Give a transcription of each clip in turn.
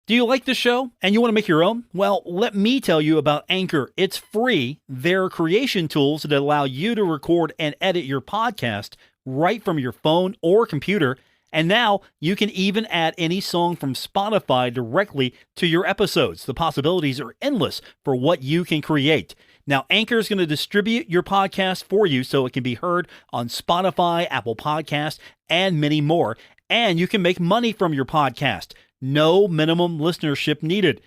Do you like the show and you want to make your own? Well, let me tell you about Anchor. It's free. They're creation tools that allow you to record and edit your podcast right from your phone or computer. And now you can even add any song from Spotify directly to your episodes. The possibilities are endless for what you can create. Now, Anchor is going to distribute your podcast for you so it can be heard on Spotify, Apple Podcasts, and many more. And you can make money from your podcast. No minimum listenership needed.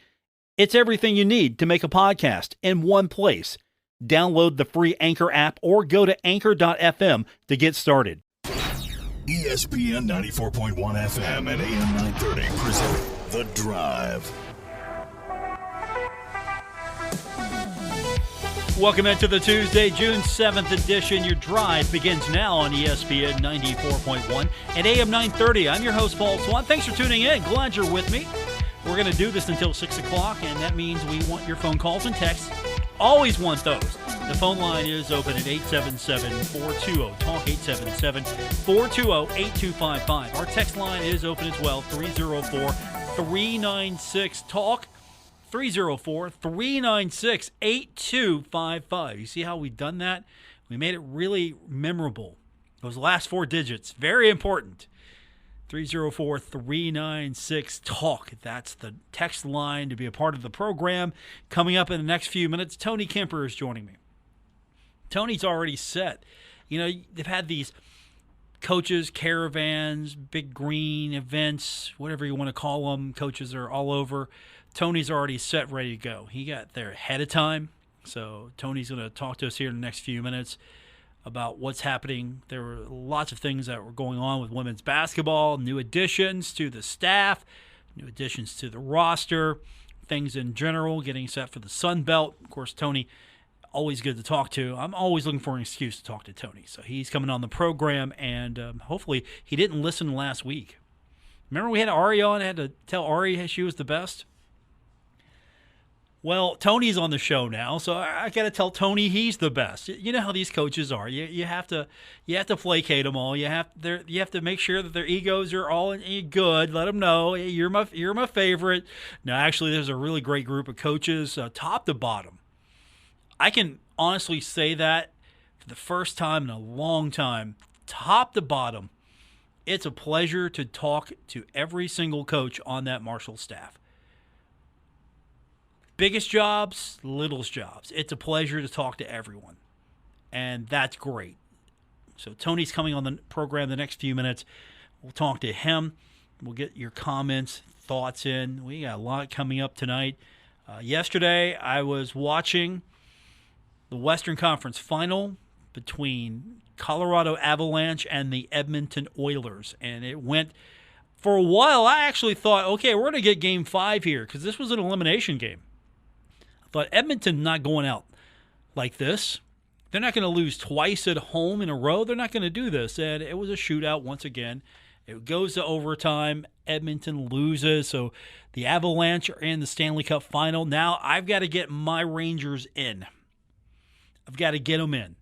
It's everything you need to make a podcast in one place. Download the free Anchor app or go to anchor.fm to get started. ESPN 94.1 FM and AM 930 present The Drive. Welcome into the Tuesday, June 7th edition. Your drive begins now on ESPN 94.1 and AM 930. I'm your host, Paul Swann. Thanks for tuning in. Glad you're with me. We're going to do this until 6 o'clock, and that means we want your phone calls and texts. Always want those. The phone line is open at 877-420-TALK, 877-420-8255. Our text line is open as well, 304-396-TALK. 304-396-8255. You see how we've done that? We made it really memorable. Those last four digits, very important. 304-396-TALK. That's the text line to be a part of the program. Coming up in the next few minutes, Tony Kemper is joining me. Tony's already set. You know, they've had these coaches, caravans, big green events, whatever you want to call them. Coaches are all over. Tony's already set, ready to go. He got there ahead of time. So Tony's going to talk to us here in the next few minutes about what's happening. There were lots of things that were going on with women's basketball, new additions to the staff, new additions to the roster, things in general, getting set for the Sun Belt. Of course, Tony, always good to talk to. I'm always looking for an excuse to talk to Tony. So he's coming on the program, and hopefully he didn't listen last week. Remember we had Ari on? I had to tell Ari she was the best? Well, Tony's on the show now, so I got to tell Tony he's the best. You know how these coaches are. You have to placate them all. You have to make sure that their egos are all good. Let them know, hey, you're my favorite. No, actually, there's a really great group of coaches, top to bottom. I can honestly say that for the first time in a long time, top to bottom, it's a pleasure to talk to every single coach on that Marshall staff. Biggest jobs, littlest jobs. It's a pleasure to talk to everyone, and that's great. So Tony's coming on the program the next few minutes. We'll talk to him. We'll get your comments, thoughts in. We got a lot coming up tonight. Yesterday, I was watching the Western Conference Final between Colorado Avalanche and the Edmonton Oilers, and it went for a while. I actually thought, okay, we're going to get Game 5 here because this was an elimination game. But Edmonton not going out like this. They're not going to lose twice at home in a row. They're not going to do this. And it was a shootout once again. It goes to overtime. Edmonton loses. So the Avalanche are in the Stanley Cup final. Now I've got to get my Rangers in. I've got to get them in.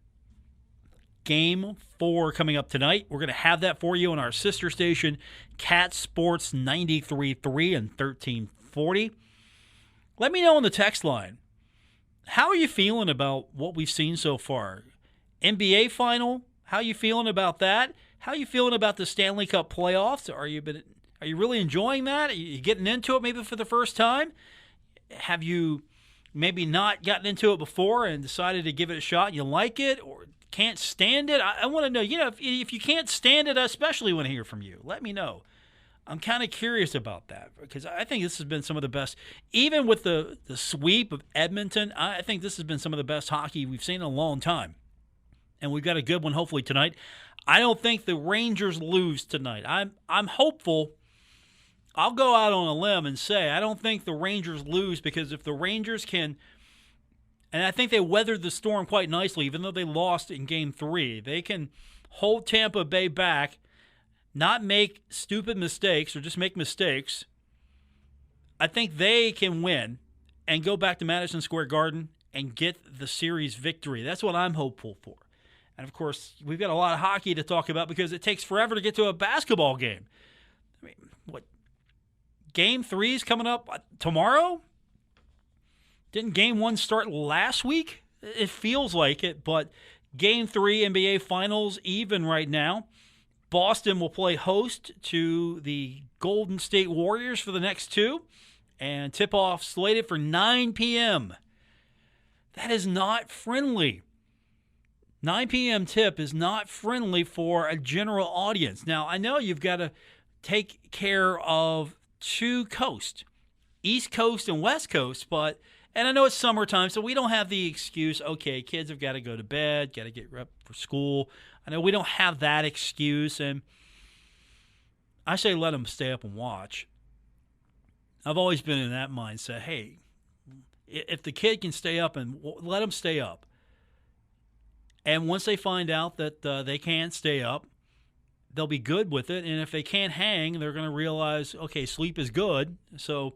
Game 4 coming up tonight. We're going to have that for you on our sister station, Cat Sports 93.3 and 1340. Let me know on the text line. How are you feeling about what we've seen so far? NBA final, how are you feeling about that? How are you feeling about the Stanley Cup playoffs? Are you really enjoying that? Are you getting into it maybe for the first time? Have you maybe not gotten into it before and decided to give it a shot and you like it or can't stand it? I want to know, if you can't stand it, I especially want to hear from you. Let me know. I'm kind of curious about that because I think this has been some of the best, even with the sweep of Edmonton, I think this has been some of the best hockey we've seen in a long time. And we've got a good one hopefully tonight. I don't think the Rangers lose tonight. I'm hopeful. I'll go out on a limb and say I don't think the Rangers lose because if the Rangers can, and I think they weathered the storm quite nicely, even though they lost in Game 3, they can hold Tampa Bay back, not make stupid mistakes or just make mistakes. I think they can win and go back to Madison Square Garden and get the series victory. That's what I'm hopeful for. And, of course, we've got a lot of hockey to talk about because it takes forever to get to a basketball game. I mean, Game 3 is coming up tomorrow. Didn't Game 1 start last week? It feels like it, but Game 3 NBA Finals even right now. Boston will play host to the Golden State Warriors for the next two, and tip-off slated for 9 p.m. That is not friendly. 9 p.m. tip is not friendly for a general audience. Now, I know you've got to take care of two coasts, East Coast and West Coast, and I know it's summertime, so we don't have the excuse, okay, kids have got to go to bed, got to get up for school. I know we don't have that excuse, and I say let them stay up and watch. I've always been in that mindset. Hey, if the kid can stay up, and let them stay up. And once they find out that they can't stay up, they'll be good with it. And if they can't hang, they're going to realize, okay, sleep is good. So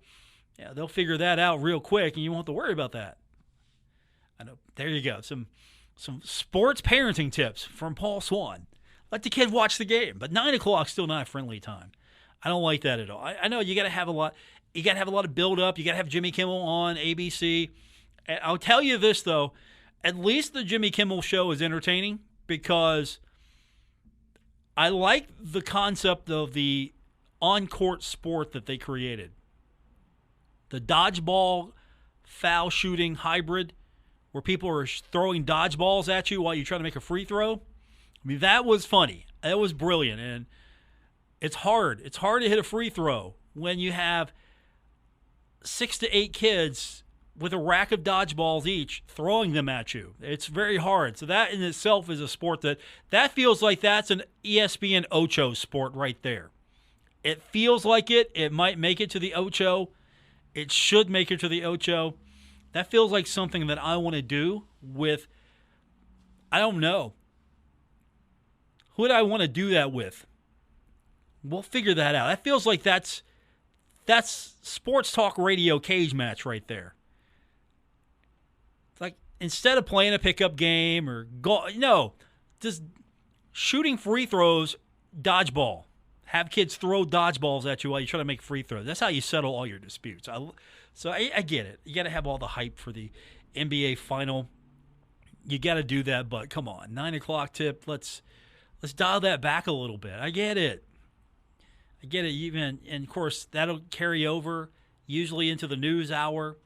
yeah, they'll figure that out real quick, and you won't have to worry about that. I know. There you go. Some sports parenting tips from Paul Swann. Let the kid watch the game, but 9 o'clock still not a friendly time. I don't like that at all. I know you got to have a lot. You got to have a lot of build up. You got to have Jimmy Kimmel on ABC. And I'll tell you this though, at least the Jimmy Kimmel show is entertaining because I like the concept of the on-court sport that they created. The dodgeball foul shooting hybrid where people are throwing dodgeballs at you while you try to make a free throw. I mean, that was funny. That was brilliant. And it's hard. It's hard to hit a free throw when you have 6 to 8 kids with a rack of dodgeballs each throwing them at you. It's very hard. So that in itself is a sport that feels like that's an ESPN Ocho sport right there. It feels like it. It might make it to the Ocho. It should make it to the Ocho. That feels like something that I want to do with, I don't know. Who would I want to do that with? We'll figure that out. That feels like that's sports talk radio cage match right there. It's like instead of playing a pickup game or just shooting free throws, dodgeball. Have kids throw dodgeballs at you while you try to make free throws. That's how you settle all your disputes. So I get it. You got to have all the hype for the NBA final. You got to do that, but come on, 9 o'clock tip. Let's dial that back a little bit. I get it. Even, and of course that'll carry over usually into the news hour,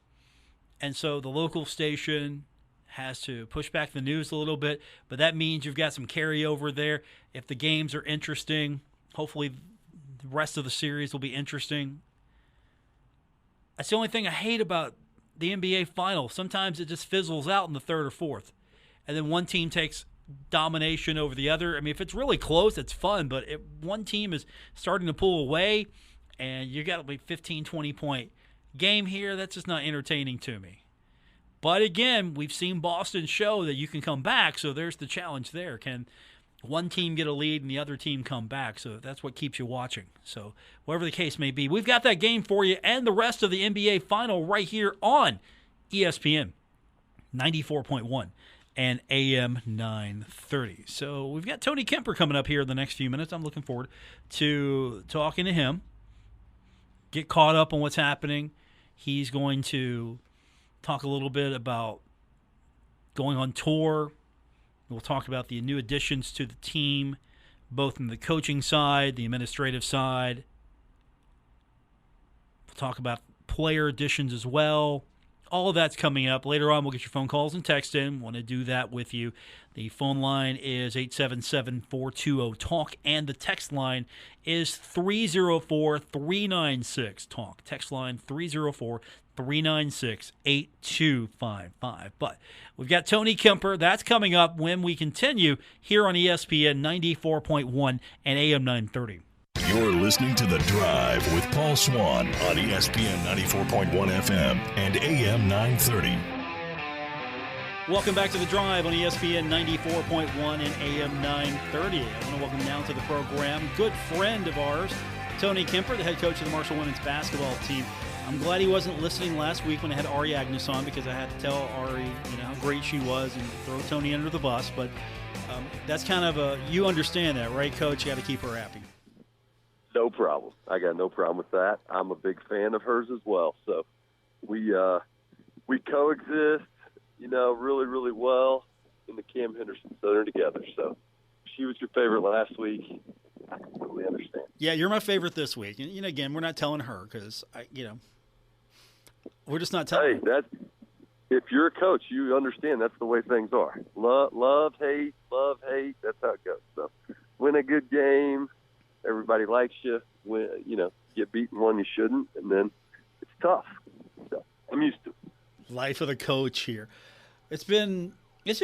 and so the local station has to push back the news a little bit. But that means you've got some carryover there. If the games are interesting, hopefully the rest of the series will be interesting. That's the only thing I hate about the NBA final. Sometimes it just fizzles out in the third or fourth, and then one team takes domination over the other. I mean, if it's really close, it's fun, but if one team is starting to pull away and you got a 15, 20-point game here, that's just not entertaining to me. But again, we've seen Boston show that you can come back, so there's the challenge there. Can one team get a lead and the other team come back? So that's what keeps you watching. So whatever the case may be, we've got that game for you and the rest of the NBA final right here on ESPN 94.1 and AM 930. So we've got Tony Kemper coming up here in the next few minutes. I'm looking forward to talking to him, get caught up on what's happening. He's going to talk a little bit about going on tour. We'll talk about the new additions to the team, both from the coaching side, the administrative side. We'll talk about player additions as well. All of that's coming up. Later on, we'll get your phone calls and text in. Want to do that with you. The phone line is 877-420-TALK, and the text line is 304-396-TALK. Text line 304-396-8255. But we've got Tony Kemper. That's coming up when we continue here on ESPN 94.1 and AM 930. You're listening to The Drive with Paul Swann on ESPN 94.1 FM and AM 930. Welcome back to The Drive on ESPN 94.1 and AM 930. I want to welcome now to the program good friend of ours, Tony Kemper, the head coach of the Marshall women's basketball team. I'm glad he wasn't listening last week when I had Ari Agnes on, because I had to tell Ari, how great she was and throw Tony under the bus. But that's kind of you understand that, right, Coach? You got to keep her happy. No problem. I got no problem with that. I'm a big fan of hers as well. So we coexist, really, really well in the Cam Henderson Center together. So she was your favorite last week. I completely understand. Yeah, you're my favorite this week. And, again, we're not telling her because, we're just not telling her. If you're a coach, you understand that's the way things are. Love, hate, that's how it goes. So win a good game, everybody likes you. When, get beaten one you shouldn't, and then it's tough. So I'm used to it. Life of the coach here. It's been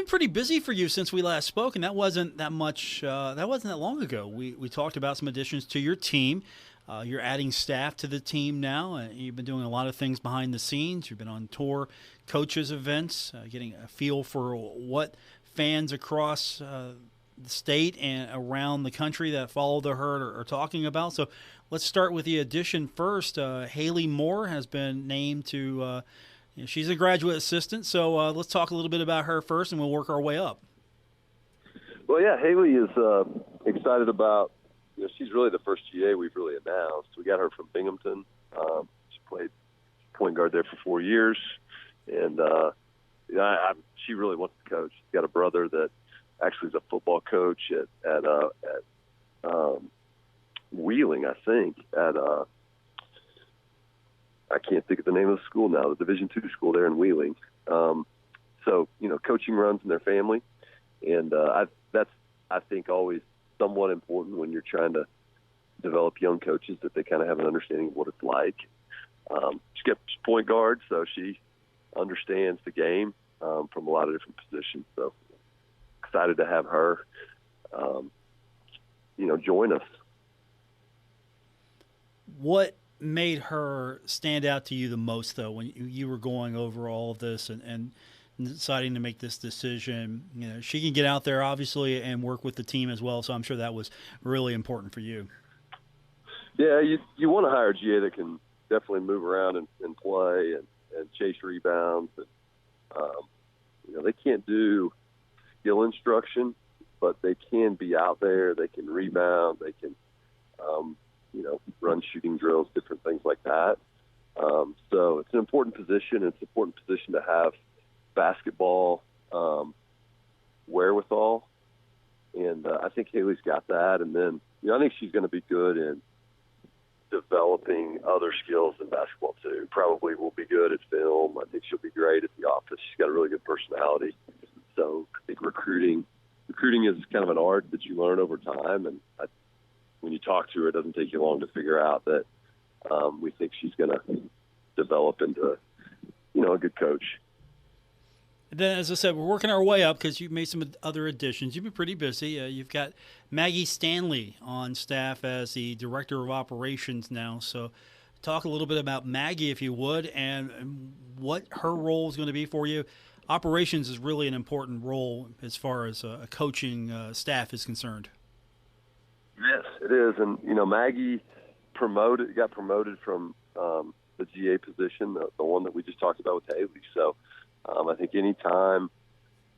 pretty busy for you since we last spoke, and that wasn't that much. That wasn't that long ago. We talked about some additions to your team. You're adding staff to the team now. You've been doing a lot of things behind the scenes. You've been on tour, coaches events, getting a feel for what fans across the state and around the country that follow the herd are talking about. So let's start with the addition first. Haley Moore has been named to. She's a graduate assistant, so let's talk a little bit about her first, and we'll work our way up. Well, yeah, Haley is excited about. She's really the first GA we've really announced. We got her from Binghamton. She played point guard there for 4 years, and she really wants to coach. She's got a brother that actually is a football coach at Wheeling, I think. I can't think of the name of the school now, the Division II school there in Wheeling. So coaching runs in their family, and that's I think always somewhat important when you're trying to develop young coaches, that they kind of have an understanding of what it's like. She's point guard, so she understands the game from a lot of different positions. So excited to have her, join us. What made her stand out to you the most, though, when you were going over all of this and deciding to make this decision? She can get out there, obviously, and work with the team as well, so I'm sure that was really important for you. Yeah, you want to hire a GA that can definitely move around and play and chase rebounds. And, they can't do skill instruction, but they can be out there. They can rebound. They can, run shooting drills, different things like that. So it's an important position. It's an important position to have basketball wherewithal, and I think Haley's got that. And then I think she's going to be good in developing other skills in basketball too. Probably will be good at film. I think she'll be great at the office. She's got a really good personality. So I think recruiting is kind of an art that you learn over time, and when you talk to her, it doesn't take you long to figure out that we think she's going to develop into a good coach. And then, as I said, we're working our way up because you've made some other additions. You've been pretty busy. You've got Maggie Stanley on staff as the Director of Operations now. So talk a little bit about Maggie, if you would, and what her role is going to be for you. Operations is really an important role as far as a coaching staff is concerned. Yes, it is. And, Maggie got promoted from the GA position, the one that we just talked about with Haley. So I think any time,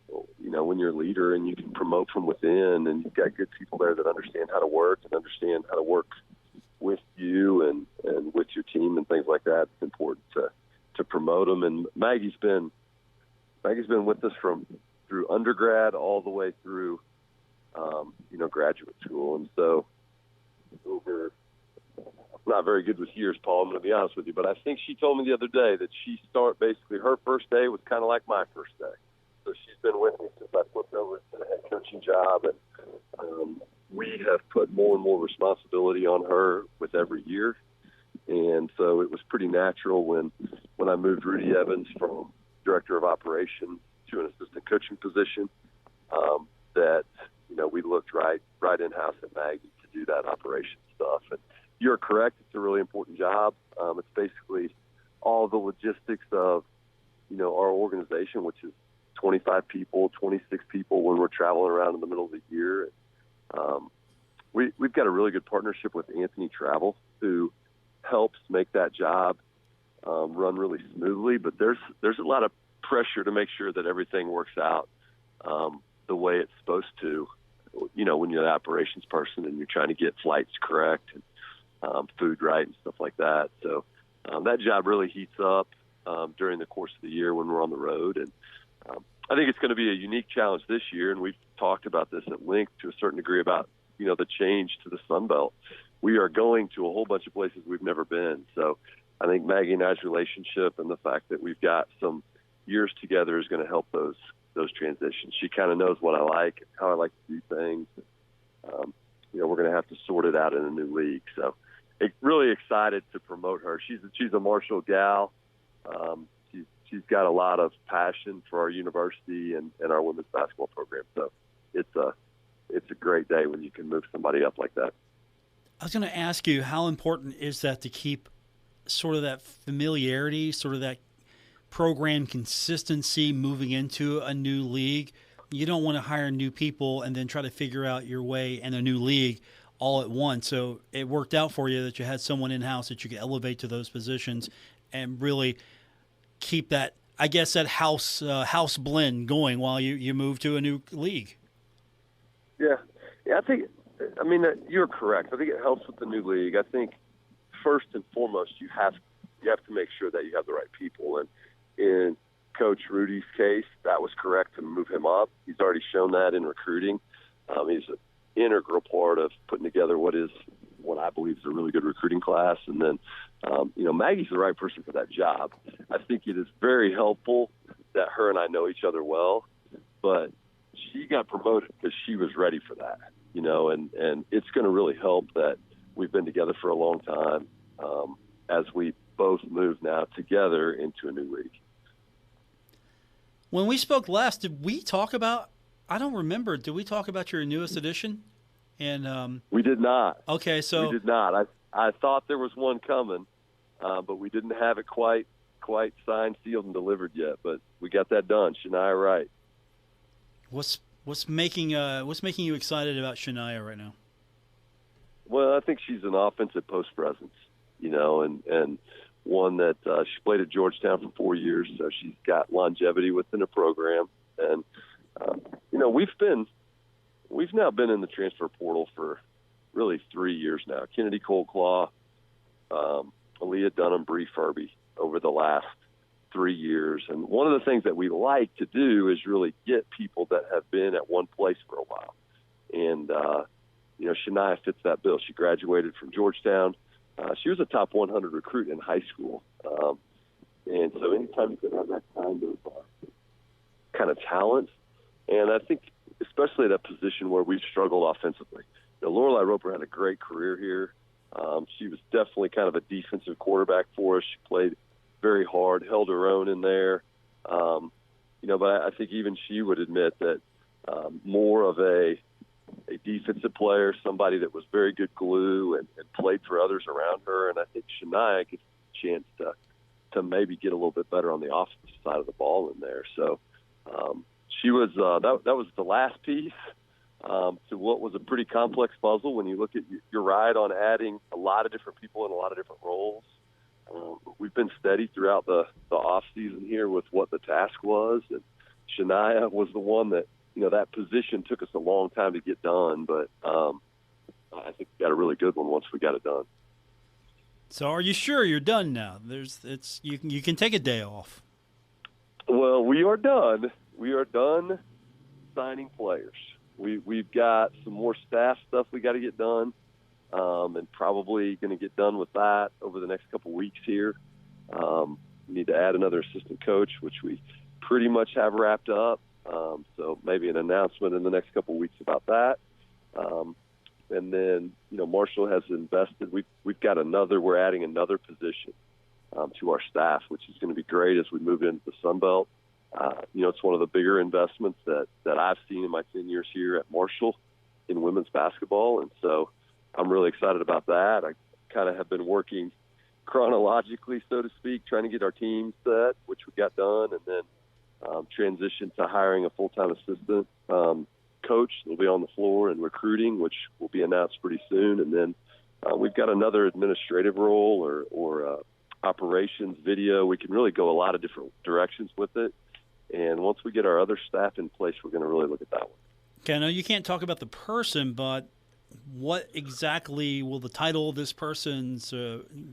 when you're a leader and you can promote from within and you've got good people there that understand how to work and understand how to work with you and with your team and things like that, it's important to promote them. And Maggie's been with us through undergrad all the way through graduate school. And so I'm not very good with years, Paul, I'm going to be honest with you, but I think she told me the other day that basically her first day was kind of like my first day. So she's been with me since I flipped over to the head coaching job, and we have put more and more responsibility on her with every year. And so it was pretty natural when I moved Rudy Evans from Director of Operations to an assistant coaching position, that we looked right in-house at Maggie to do that operation stuff. And you're correct. It's a really important job. It's basically all the logistics of, our organization, which is 25 people, 26 people when we're traveling around in the middle of the year. We've got a really good partnership with Anthony Travel, who helps make that job run really smoothly. But there's a lot of pressure to make sure that everything works out the way it's supposed to, when you're an operations person and you're trying to get flights correct and food right and stuff like that. So that job really heats up during the course of the year when we're on the road. And I think it's going to be a unique challenge this year, and we've talked about this at length to a certain degree about, the change to the Sun Belt. We are going to a whole bunch of places we've never been. So I think Maggie and I's relationship and the fact that we've got some years together is going to help those transitions. She kind of knows what I like, how I like to do things. We're going to have to sort it out in a new league. So really excited to promote her. She's a Marshall gal. She's got a lot of passion for our university and our women's basketball program. So it's a great day when you can move somebody up like that. I was going to ask you, how important is that to keep sort of that familiarity, sort of that program consistency moving into a new league? You don't want to hire new people and then try to figure out your way in a new league all at once. So it worked out for you that you had someone in-house that you could elevate to those positions and really keep that, I guess, that house blend going while you move to a new league. Yeah, you're correct. I think it helps with the new league. I think first and foremost, you have to make sure that you have the right people. And in Coach Rudy's case, that was correct to move him up. He's already shown that in recruiting. He's an integral part of putting together what I believe is a really good recruiting class. And then, Maggie's the right person for that job. I think it is very helpful that her and I know each other well, but she got promoted because she was ready for that, and it's going to really help that we've been together for a long time as we both move now together into a new league. When we spoke last, did we talk about, I don't remember, did we talk about your newest edition? And we did not. Okay, so. We did not. I thought there was one coming, but we didn't have it quite signed, sealed, and delivered yet. But we got that done. Shania Wright. What's making you excited about Shania right now? Well, I think she's an offensive post presence, and one that she played at Georgetown for 4 years, so she's got longevity within the program. And we've now been in the transfer portal for really 3 years now. Kennedy Coldclaw, Aaliyah Dunham, Bree Furby over the last 3 years. And one of the things that we like to do is really get people that have been at one place for a while. And, Shania fits that bill. She graduated from Georgetown. She was a top 100 recruit in high school. And so anytime you can have that kind of talent, and I think especially at a position where we've struggled offensively. Lorelei Roper had a great career here. She was definitely kind of a defensive quarterback for us. She played very hard, held her own in there. But I think even she would admit that more of a defensive player, somebody that was very good glue and played for others around her. And I think Shania gets a chance to maybe get a little bit better on the offensive side of the ball in there. So she was that was the last piece to what was a pretty complex puzzle when you look at your ride on adding a lot of different people in a lot of different roles. We've been steady throughout the off season here with what the task was, and Shania was the one that that position took us a long time to get done, but I think we got a really good one once we got it done. So, are you sure you're done now? You can take a day off. Well, we are done. We are done signing players. We've got some more staff stuff we got to get done, and probably going to get done with that over the next couple weeks here. We need to add another assistant coach, which we pretty much have wrapped up. So maybe an announcement in the next couple weeks about that. And then, Marshall has invested. We've got we're adding another position to our staff, which is going to be great as we move into the Sun Belt. It's one of the bigger investments that I've seen in my 10 years here at Marshall in women's basketball. And so I'm really excited about that. I kind of have been working chronologically, so to speak, trying to get our team set, which we got done, and then transition to hiring a full-time assistant coach that'll be on the floor and recruiting, which will be announced pretty soon. And then we've got another administrative role or operations video. We can really go a lot of different directions with it. And once we get our other staff in place, we're going to really look at that one. Okay, I know you can't talk about the person, but what exactly will the title of this person's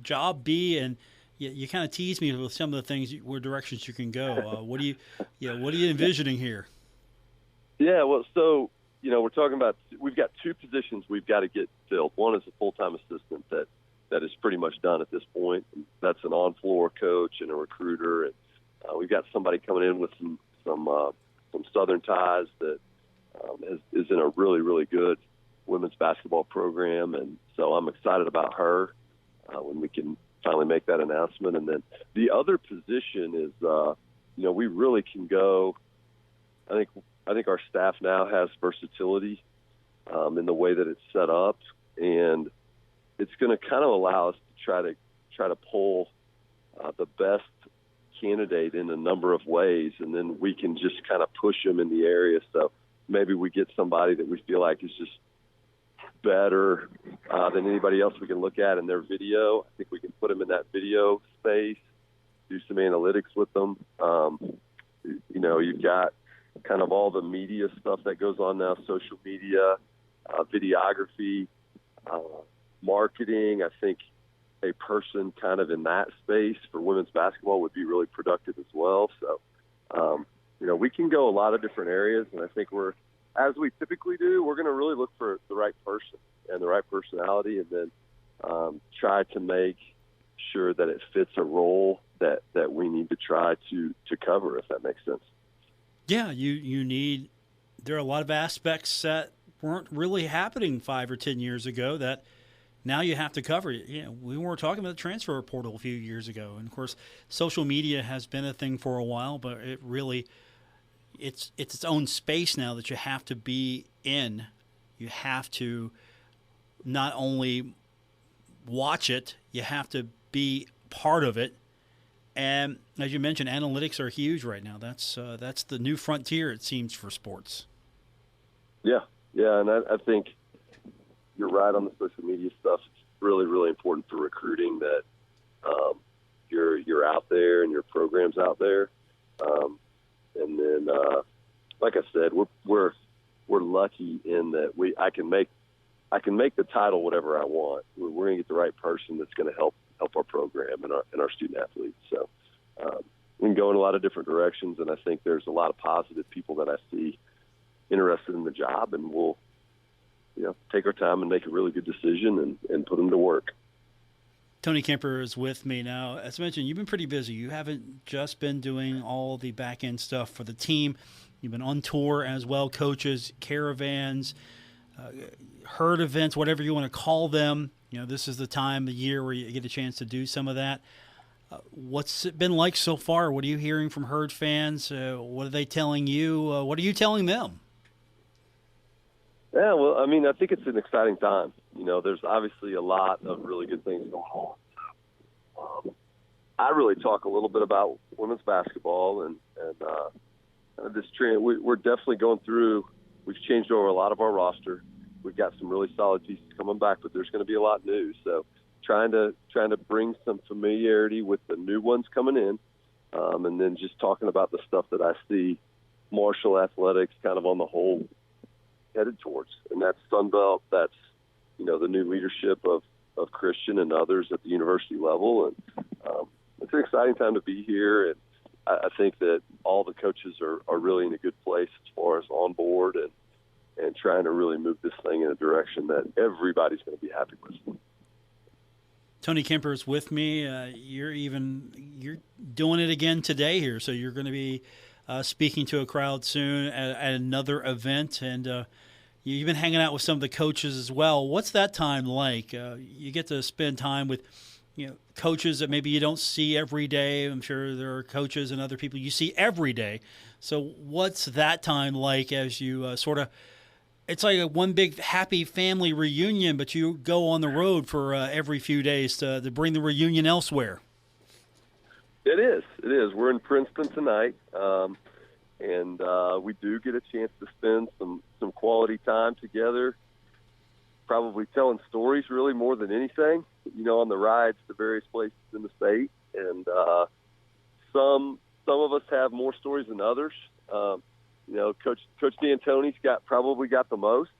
job be? And you kind of tease me with some of the things, where directions you can go. What are you envisioning here? Yeah, well, so, we're talking about, we've got two positions we've got to get filled. One is a full-time assistant that is pretty much done at this point. That's an on-floor coach and a recruiter. And we've got somebody coming in with some Southern ties that is in a really, really good women's basketball program. And so I'm excited about her when we can finally make that announcement. And then the other position is, we really can go. I think our staff now has versatility in the way that it's set up, and it's going to kind of allow us to try to pull the best candidate in a number of ways, and then we can just kind of push them in the area. So maybe we get somebody that we feel like is just better than anybody else we can look at in their video. I think we can put them in that video space, do some analytics with them. You've got kind of all the media stuff that goes on now, social media, videography, marketing. I think a person kind of in that space for women's basketball would be really productive as well. So, we can go a lot of different areas, and I think as we typically do, we're going to really look for the right person and the right personality, and then try to make sure that it fits a role that we need to try to cover, if that makes sense. Yeah, there are a lot of aspects that weren't really happening 5 or 10 years ago that now you have to cover. We weren't talking about the transfer portal a few years ago. And, of course, social media has been a thing for a while, but it's its own space now that you have to be in. You have to not only watch it, you have to be part of it. And as you mentioned, analytics are huge right now. That's the new frontier, it seems, for sports. Yeah, and I think you're right on the social media stuff. It's really, really important for recruiting that you're out there and your program's out there. And then, like I said, we're lucky in that I can make the title whatever I want. We're going to get the right person that's going to help our program and our student athletes. So we can go in a lot of different directions, and I think there's a lot of positive people that I see interested in the job, and we'll take our time and make a really good decision and put them to work. Tony Kemper is with me now. As mentioned, you've been pretty busy. You haven't just been doing all the back-end stuff for the team. You've been on tour as well, coaches, caravans, herd events, whatever you want to call them. This is the time of year where you get a chance to do some of that. What's it been like so far? What are you hearing from herd fans? What are they telling you? What are you telling them? Yeah, well, I think it's an exciting time. There's obviously a lot of really good things going on. I really talk a little bit about women's basketball and this trend. We're definitely going through. We've changed over a lot of our roster. We've got some really solid pieces coming back, but there's going to be a lot new. So trying to bring some familiarity with the new ones coming in, and then just talking about the stuff that I see Marshall athletics kind of on the whole headed towards, and that's Sunbelt. That's the new leadership of Christian and others at the university level, and it's an exciting time to be here. And I think that all the coaches are really in a good place as far as on board and trying to really move this thing in a direction that everybody's going to be happy with. Tony Kemper is with me. You're doing it again today here, so you're going to be speaking to a crowd soon at another event, and you've been hanging out with some of the coaches as well. What's that time like? You get to spend time with coaches that maybe you don't see every day. I'm sure there are coaches and other people you see every day. So what's that time like as you it's like a one big happy family reunion, but you go on the road for every few days to bring the reunion elsewhere? It is. We're in Princeton tonight, and we do get a chance to spend some quality time together, probably telling stories really more than anything, on the rides to various places in the state. And some of us have more stories than others. Coach D'Antoni's probably got the most.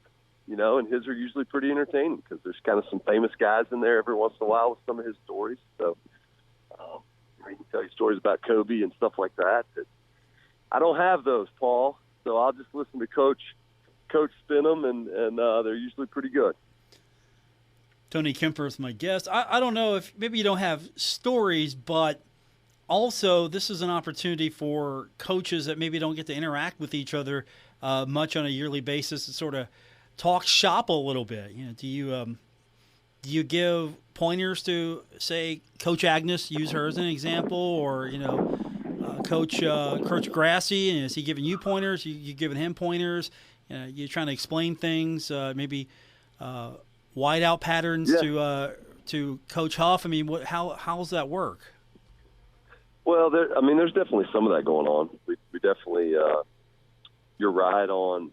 and his are usually pretty entertaining because there's kind of some famous guys in there every once in a while with some of his stories. So he can tell you stories about Kobe and stuff like that. I don't have those, Paul, so I'll just listen to Coach spin them, and they're usually pretty good. Tony Kemper is my guest. I don't know if maybe you don't have stories, but also this is an opportunity for coaches that maybe don't get to interact with each other much on a yearly basis to sort of talk shop a little bit. Do you give pointers to, say, Coach Agnes, use her as an example, or Coach Grassi, and is he giving you pointers? You giving him pointers? You're trying to explain things, maybe wide out patterns to Coach Huff. I mean, how's that work? Well, there's definitely some of that going on. We definitely, you're right on.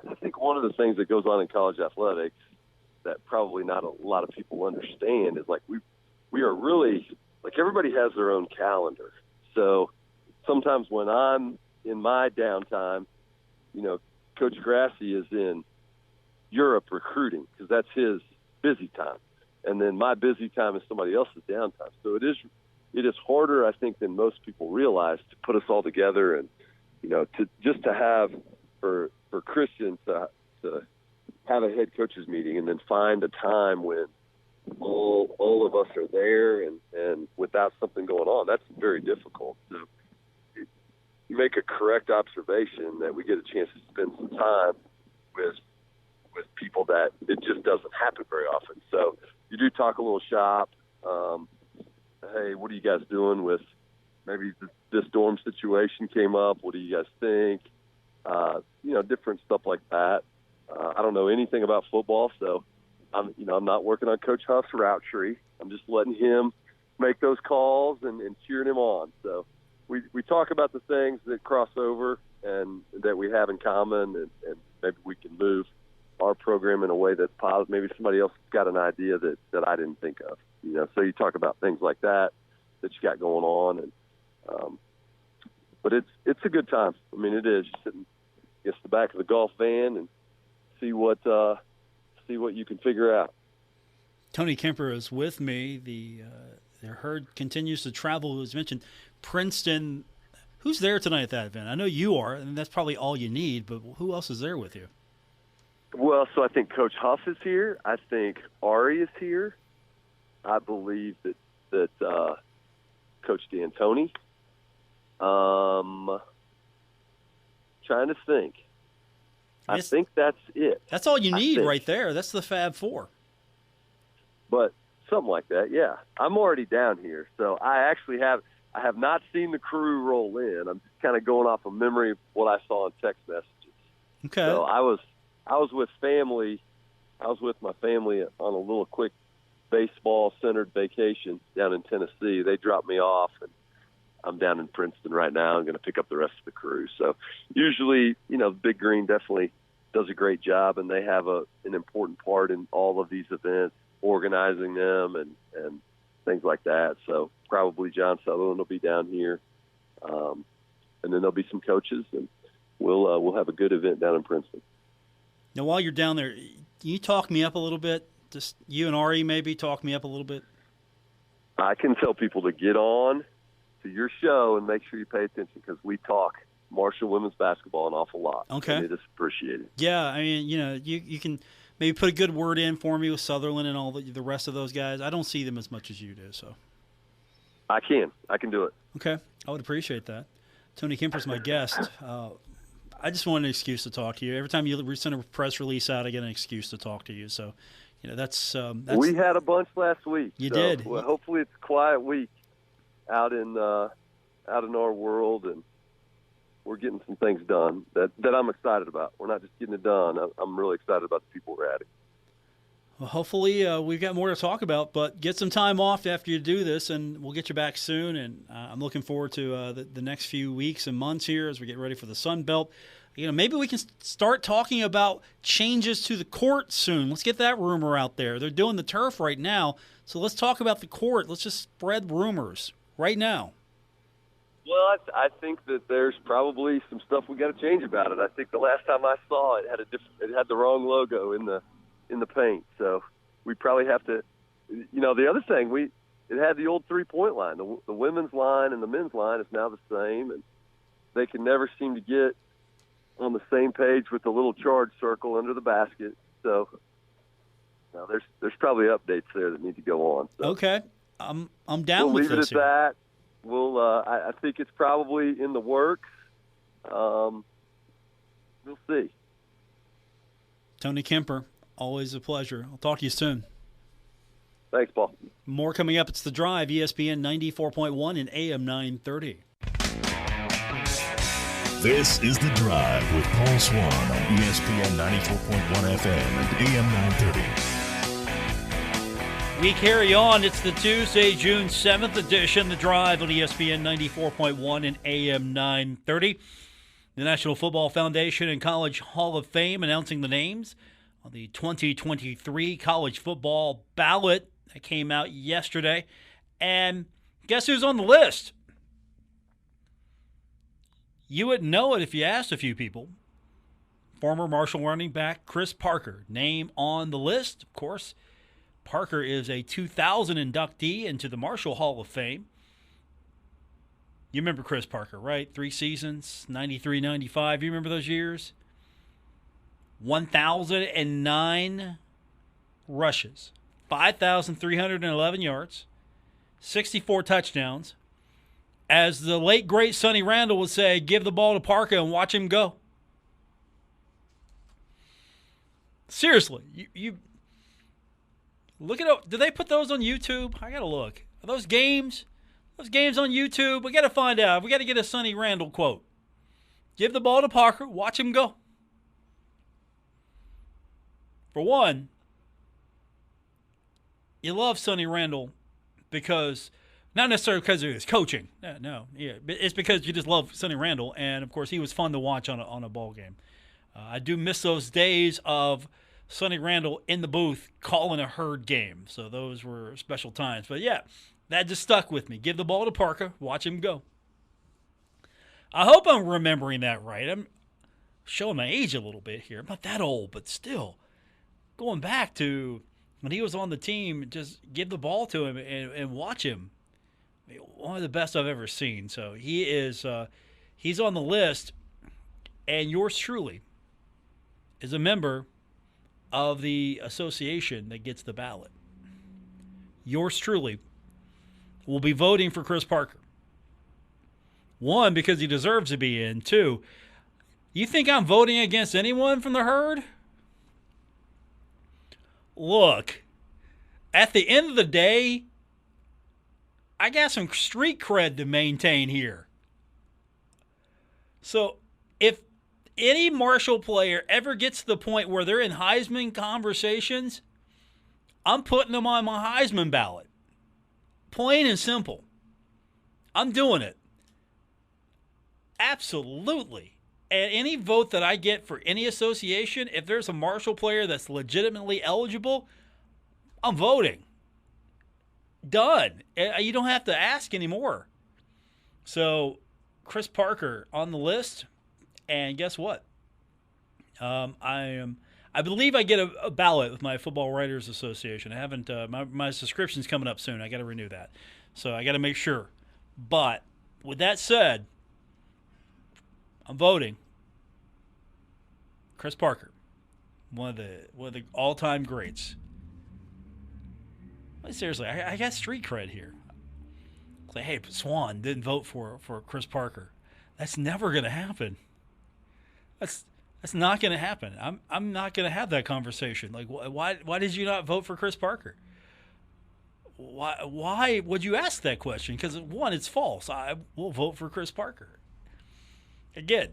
I think one of the things that goes on in college athletics that probably not a lot of people understand is, like, we are really, like, everybody has their own calendar. So sometimes when I'm in my downtime, Coach Grassi is in Europe recruiting because that's his busy time. And then my busy time is somebody else's downtime. So it is harder, I think, than most people realize to put us all together and, to have for Christian to have a head coaches meeting and then find a time when all of us are there and without something going on. That's very difficult. So you make a correct observation that we get a chance to spend some time with people that it just doesn't happen very often. So you do talk a little shop. Hey, what are you guys doing with maybe this dorm situation came up? What do you guys think? Different stuff like that. I don't know anything about football, so I'm not working on Coach Huff's route tree. I'm just letting him make those calls and cheering him on. So we talk about the things that cross over and that we have in common, and maybe we can move our program in a way that's positive. Maybe somebody else has got an idea that I didn't think of. So you talk about things like that you got going on, and but it's a good time. I mean, it is. You're sitting against the back of the golf van and see what you can figure out. Tony Kemper is with me. The herd continues to travel. As mentioned, Princeton. Who's there tonight at that event? I know you are, and that's probably all you need. But who else is there with you? Well, so I think Coach Huff is here. I think Ari is here. I believe that Coach D'Antoni. Trying to think. I think that's it. That's all you need right there. That's the Fab Four. But something like that, yeah. I'm already down here, so I have not seen the crew roll in. I'm just kind of going off of memory of what I saw in text messages. Okay. So I was with family. I was with my family on a little quick baseball-centered vacation down in Tennessee. They dropped me off, and I'm down in Princeton right now. I'm going to pick up the rest of the crew. So usually, Big Green definitely does a great job, and they have an important part in all of these events, organizing them and things like that. So probably John Sutherland will be down here, and then there'll be some coaches, and we'll have a good event down in Princeton. Now, while you're down there, can you talk me up a little bit? Just you and Ari maybe talk me up a little bit. I can tell people to get on to your show and make sure you pay attention because we talk Marshall women's basketball an awful lot. Okay. And it is appreciated. Yeah, I mean, you can maybe put a good word in for me with Sutherland and all the rest of those guys. I don't see them as much as you do, so. I can do it. Okay. I would appreciate that. Tony Kemper's my guest. I just want an excuse to talk to you. Every time you send a press release out, I get an excuse to talk to you. So, that's we had a bunch last week. You did. Well, hopefully it's a quiet week out in our world, and we're getting some things done that I'm excited about. We're not just getting it done. I'm really excited about the people we're adding. Well, hopefully we've got more to talk about, but get some time off after you do this, and we'll get you back soon. And I'm looking forward to the next few weeks and months here as we get ready for the Sun Belt. Maybe we can start talking about changes to the court soon. Let's get that rumor out there. They're doing the turf right now, so let's talk about the court. Let's just spread rumors right now. Well, I think that there's probably some stuff we got to change about it. I think the last time I saw it, it had the wrong logo in the paint. So we probably have to. The other thing, it had the old 3-point line. The women's line and the men's line is now the same, and they can never seem to get on the same page with the little charge circle under the basket. So there's probably updates there that need to go on. So. Okay, I'm down with this. We'll leave it at that. We'll. I think it's probably in the works. We'll see. Tony Kemper, always a pleasure. I'll talk to you soon. Thanks, Paul. More coming up. It's The Drive, ESPN 94.1 and AM 930. This is The Drive with Paul Swann on ESPN 94.1 FM and AM 930. We carry on. It's the Tuesday, June 7th edition, The Drive on ESPN 94.1 and AM 930. The National Football Foundation and College Hall of Fame announcing the names on the 2023 college football ballot that came out yesterday. And guess who's on the list? You wouldn't know it if you asked a few people. Former Marshall running back Chris Parker, name on the list. Of course, Parker is a 2000 inductee into the Marshall Hall of Fame. You remember Chris Parker, right? 3 seasons, 93, 95. You remember those years? 1,009 rushes, 5,311 yards, 64 touchdowns. As the late, great Sonny Randall would say, give the ball to Parker and watch him go. Seriously, you look at it. Do they put those on YouTube? I got to look. Are those games? Those games on YouTube? We got to find out. We got to get a Sonny Randall quote. Give the ball to Parker, watch him go. For one, you love Sonny Randall because, not necessarily because of his coaching. No. Yeah, it's because you just love Sonny Randall, and of course he was fun to watch on a ball game. I do miss those days of Sonny Randall in the booth calling a Herd game. So those were special times. But yeah, that just stuck with me. Give the ball to Parker, watch him go. I hope I'm remembering that right. I'm showing my age a little bit here. I'm not that old, but still. Going back to when he was on the team, just give the ball to him and watch him. I mean, one of the best I've ever seen. So he is he's on the list, and yours truly is a member of the association that gets the ballot. Yours truly will be voting for Chris Parker. 1, because he deserves to be in. 2, you think I'm voting against anyone from the Herd? Look, at the end of the day, I got some street cred to maintain here. So if any Marshall player ever gets to the point where they're in Heisman conversations, I'm putting them on my Heisman ballot. Plain and simple. I'm doing it. Absolutely. And any vote that I get for any association, if there's a Marshall player that's legitimately eligible, I'm voting. Done. You don't have to ask anymore. So, Chris Parker on the list, and guess what? I believe I get a ballot with my Football Writers Association. I haven't. My subscription's coming up soon. I got to renew that, so I got to make sure. But with that said, I'm voting. Chris Parker, one of the all-time greats. Seriously, I got street cred here. It's like, hey, Swann didn't vote for Chris Parker. That's never going to happen. That's not going to happen. I'm not going to have that conversation. Like, why did you not vote for Chris Parker? Why would you ask that question? Because, 1, it's false. I will vote for Chris Parker. Again,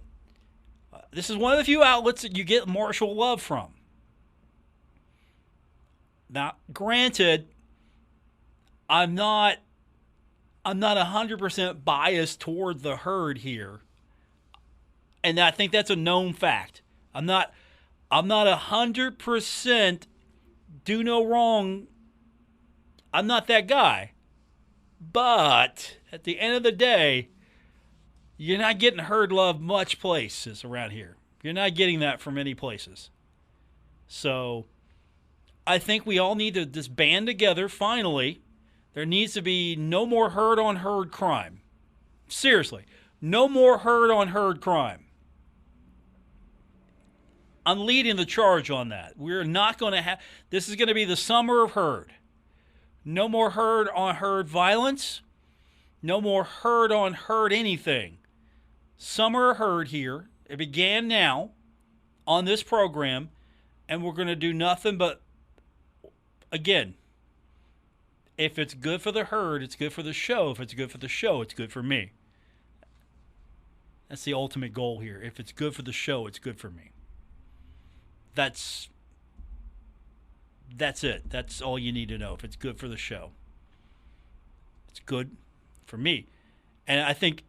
this is one of the few outlets that you get Marshall love from. Now, granted, I'm not 100% biased toward the Herd here, and I think that's a known fact. I'm not 100% do no wrong. I'm not that guy. But at the end of the day, You're not getting herd love much places around here. You're not getting that from many places. So I think we all need to just band together finally. There needs to be no more herd on herd crime. Seriously, no more herd on herd crime. I'm leading the charge on that. We're not going to have, this is going to be the summer of herd. No more herd on herd violence. No more herd on herd anything. Summer of herd here. It began now on this program, and we're going to do nothing but, again, if it's good for the herd, it's good for the show. If it's good for the show, it's good for me. That's the ultimate goal here. If it's good for the show, it's good for me. That's it. That's all you need to know. If it's good for the show, it's good for me. And I think,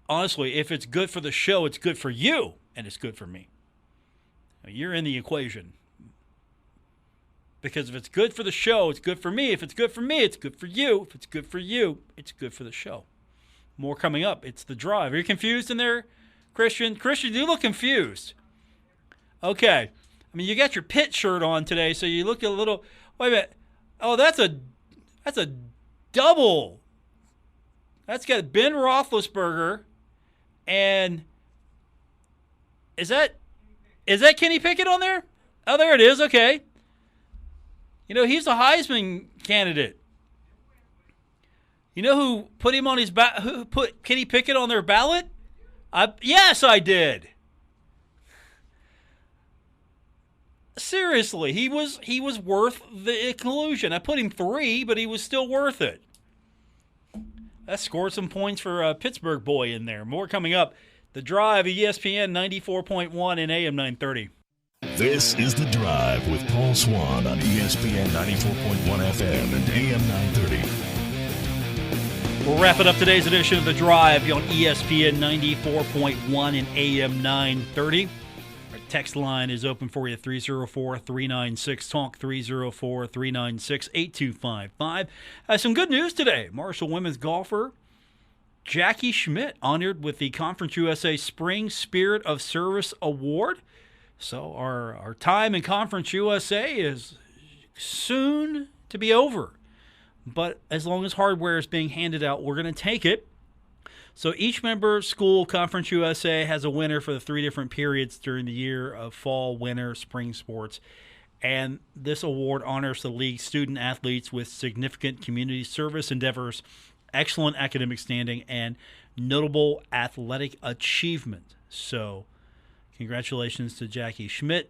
honestly, if it's good for the show, it's good for you, and it's good for me. You're in the equation. Because if it's good for the show, it's good for me. If it's good for me, it's good for you. If it's good for you, it's good for the show. More coming up. It's The Drive. Are you confused in there, Christian? Christian, you look confused. Okay. I mean, you got your Pitt shirt on today, so you look a little. Wait a minute. Oh, that's a double. That's got Ben Roethlisberger, and is that Kenny Pickett on there? Oh, there it is. Okay. You know, he's a Heisman candidate. You know who put him on his who put Kenny Pickett on their ballot? Yes, I did. Seriously, he was worth the inclusion. I put him 3, but he was still worth it. That scored some points for a Pittsburgh boy in there. More coming up. The Drive, ESPN 94.1 and AM 930. This is The Drive with Paul Swann on ESPN 94.1 FM and AM 930. We're wrapping up today's edition of The Drive on ESPN 94.1 and AM 930. Our text line is open for you, 304-396-TALK, 304-396-8255. Some good news today. Marshall women's golfer Jackie Schmidt honored with the Conference USA Spring Spirit of Service Award. So our time in Conference USA is soon to be over. But as long as hardware is being handed out, we're going to take it. So each member school, Conference USA, has a winner for the 3 different periods during the year of fall, winter, spring sports. And this award honors the league's student athletes with significant community service endeavors, excellent academic standing, and notable athletic achievement. So congratulations to Jackie Schmidt.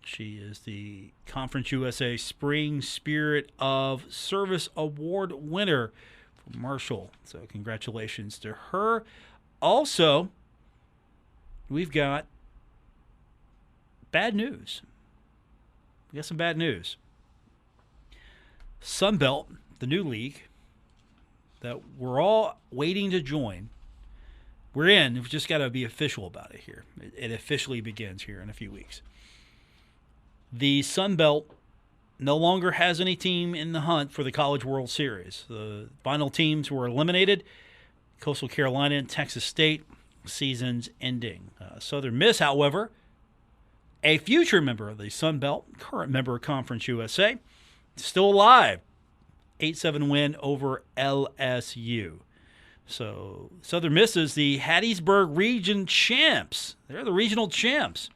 She is the Conference USA Spring Spirit of Service Award winner for Marshall. So congratulations to her. Also, we've got bad news. We got some bad news. Sunbelt, the new league that we're all waiting to join, we're in. We've just got to be official about it here. It officially begins here in a few weeks. The Sun Belt no longer has any team in the hunt for the College World Series. The final teams were eliminated. Coastal Carolina and Texas State, seasons ending. Southern Miss, however, a future member of the Sun Belt, current member of Conference USA, still alive. 8-7 win over LSU. So Southern Miss is the Hattiesburg Region champs. They're the regional champs.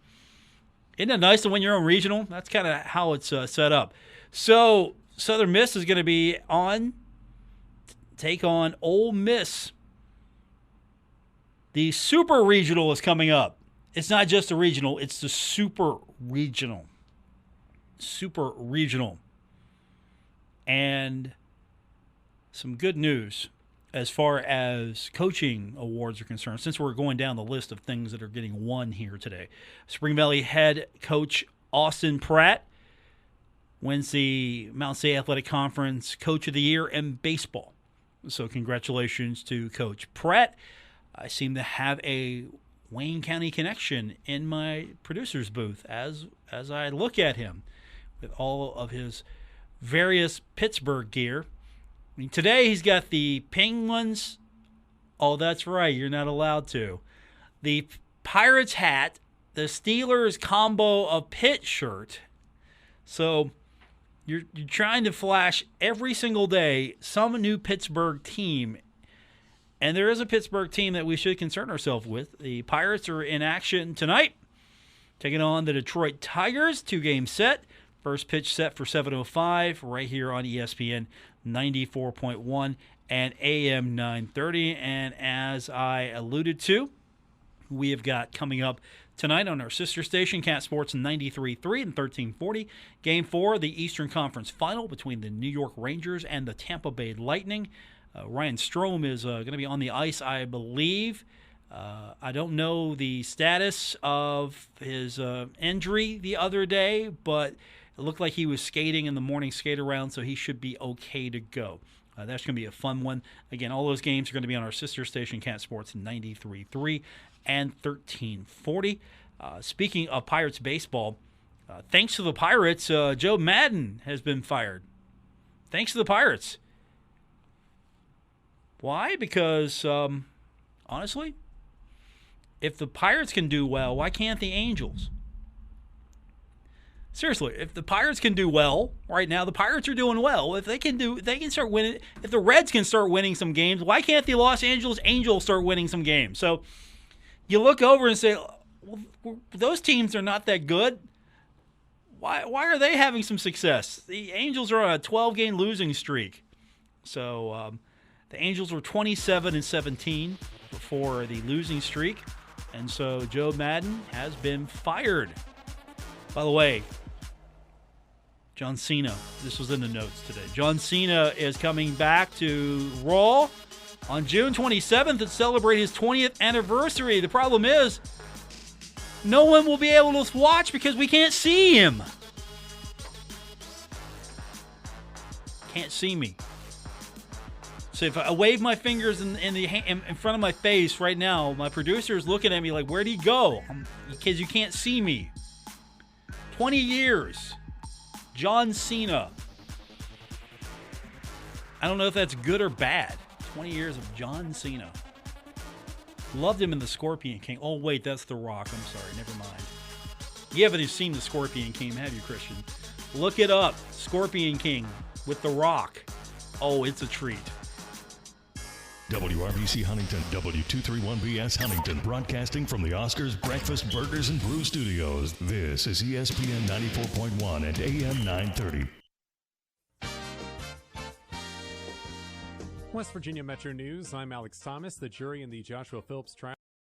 Isn't it nice to win your own regional? That's kind of how it's set up. So Southern Miss is going to be take on Ole Miss. The Super Regional is coming up. It's not just a regional, it's the Super Regional. Super Regional. And some good news as far as coaching awards are concerned, since we're going down the list of things that are getting won here today. Spring Valley head coach Austin Pratt wins the Mountain State Athletic Conference Coach of the Year in baseball. So congratulations to Coach Pratt. I seem to have a Wayne County connection in my producer's booth as I look at him with all of his various Pittsburgh gear. I mean, today he's got the Penguins. Oh, that's right. You're not allowed to. the Pirates hat, the Steelers combo of Pitt shirt. So you're trying to flash every single day some new Pittsburgh team. And there is a Pittsburgh team that we should concern ourselves with. The Pirates are in action tonight, taking on the Detroit Tigers, 2-game set. First pitch set for 7:05 right here on ESPN 94.1 and AM 930. And as I alluded to, we have got coming up tonight on our sister station, Cat Sports 93.3 and 1340. Game 4, the Eastern Conference Final between the New York Rangers and the Tampa Bay Lightning. Ryan Strome is going to be on the ice, I believe. I don't know the status of his injury the other day, but it looked like he was skating in the morning skate around, so he should be okay to go. That's going to be a fun one. Again, all those games are going to be on our sister station, Cat Sports 93.3 and 1340. Speaking of Pirates baseball, thanks to the Pirates, Joe Madden has been fired. Thanks to the Pirates. Why? Because, honestly, if the Pirates can do well, why can't the Angels? Seriously, if the Pirates can do well right now, the Pirates are doing well. If they can start winning. If the Reds can start winning some games, why can't the Los Angeles Angels start winning some games? So you look over and say, well, those teams are not that good. Why are they having some success? The Angels are on a 12-game losing streak. So the Angels were 27-17 before the losing streak. And so Joe Madden has been fired. By the way, John Cena, this was in the notes today. John Cena is coming back to Raw on June 27th to celebrate his 20th anniversary. The problem is, no one will be able to watch because we can't see him. Can't see me. So if I wave my fingers in front of my face right now, my producer is looking at me like, where'd he go? Because you can't see me. 20 years. John Cena. I don't know if that's good or bad. 20 years of John Cena. Loved him in The Scorpion King. Oh, wait, that's The Rock. I'm sorry. Never mind. You haven't even seen The Scorpion King, have you, Christian? Look it up. Scorpion King with The Rock. Oh, it's a treat. WRBC Huntington, W231BS Huntington, broadcasting from the Oscars Breakfast Burgers and Brew Studios. This is ESPN 94.1 and AM 930. West Virginia Metro News, I'm Alex Thomas. The jury in the Joshua Phillips trial